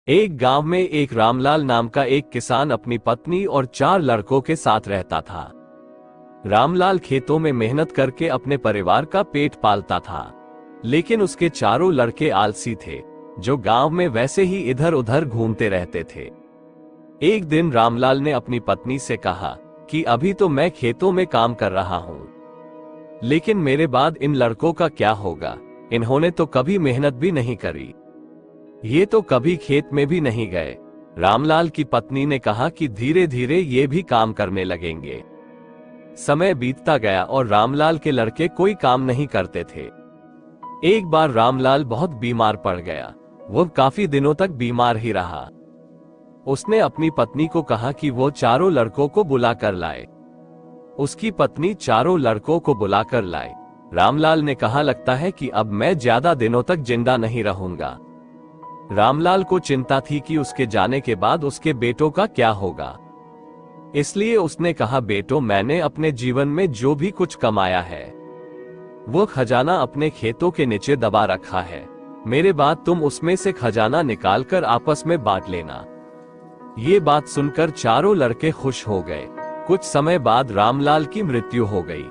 एक गांव में एक रामलाल नाम का एक किसान अपनी पत्नी और 4 लड़कों के साथ रहता था। रामलाल खेतों में मेहनत करके अपने परिवार का पेट पालता था, लेकिन उसके चारों लड़के आलसी थे, जो गांव में वैसे ही इधर उधर घूमते रहते थे। एक दिन रामलाल ने अपनी पत्नी से कहा कि अभी तो मैं खेतों में काम कर रहा हूं, लेकिन मेरे बाद इन लड़कों का क्या होगा? इन्होंने तो कभी मेहनत भी नहीं करी, ये तो कभी खेत में भी नहीं गए। रामलाल की पत्नी ने कहा कि धीरे धीरे ये भी काम करने लगेंगे। समय बीतता गया और रामलाल के लड़के कोई काम नहीं करते थे। एक बार रामलाल बहुत बीमार पड़ गया। वो काफी दिनों तक बीमार ही रहा। उसने अपनी पत्नी को कहा कि वो चारों लड़कों को बुलाकर लाए। उसकी पत्नी चारों लड़कों को बुलाकर लाए। रामलाल ने कहा, लगता है कि अब मैं ज्यादा दिनों तक जिंदा नहीं रहूंगा। रामलाल को चिंता थी कि उसके जाने के बाद उसके बेटों का क्या होगा। इसलिए उसने कहा, बेटो, मैंने अपने जीवन में जो भी कुछ कमाया है वो खजाना अपने खेतों के नीचे दबा रखा है। मेरे बाद तुम उसमें से खजाना निकालकर आपस में बांट लेना। ये बात सुनकर चारों लड़के खुश हो गए। कुछ समय बाद रामलाल की मृत्यु हो गई।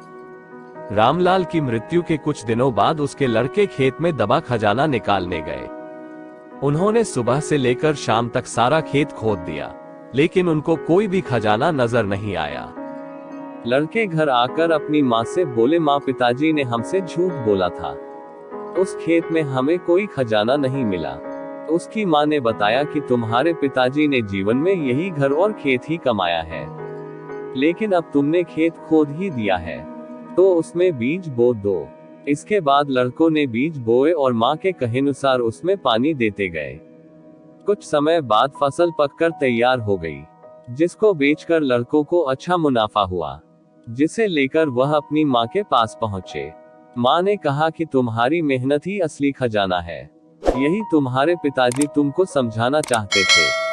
रामलाल की मृत्यु के कुछ दिनों बाद उसके लड़के खेत में दबा खजाना निकालने गए। उन्होंने सुबह से लेकर शाम तक सारा खेत खोद दिया, लेकिन उनको कोई भी खजाना नजर नहीं आया। लड़के घर आकर अपनी माँ से बोले, माँ, पिताजी ने हमसे झूठ बोला था, उस खेत में हमें कोई खजाना नहीं मिला। उसकी माँ ने बताया कि तुम्हारे पिताजी ने जीवन में यही घर और खेत ही कमाया है, लेकिन अब तुमने खेत खोद ही दिया है, तो उसमें बीज बो दो। इसके बाद लड़कों ने बीज बोए और माँ के कहेनुसार उसमें पानी देते गए। कुछ समय बाद फसल पककर तैयार हो गई, जिसको बेचकर लड़कों को अच्छा मुनाफा हुआ, जिसे लेकर वह अपनी माँ के पास पहुँचे। माँ ने कहा कि तुम्हारी मेहनत ही असली खजाना है, यही तुम्हारे पिताजी तुमको समझाना चाहते थे।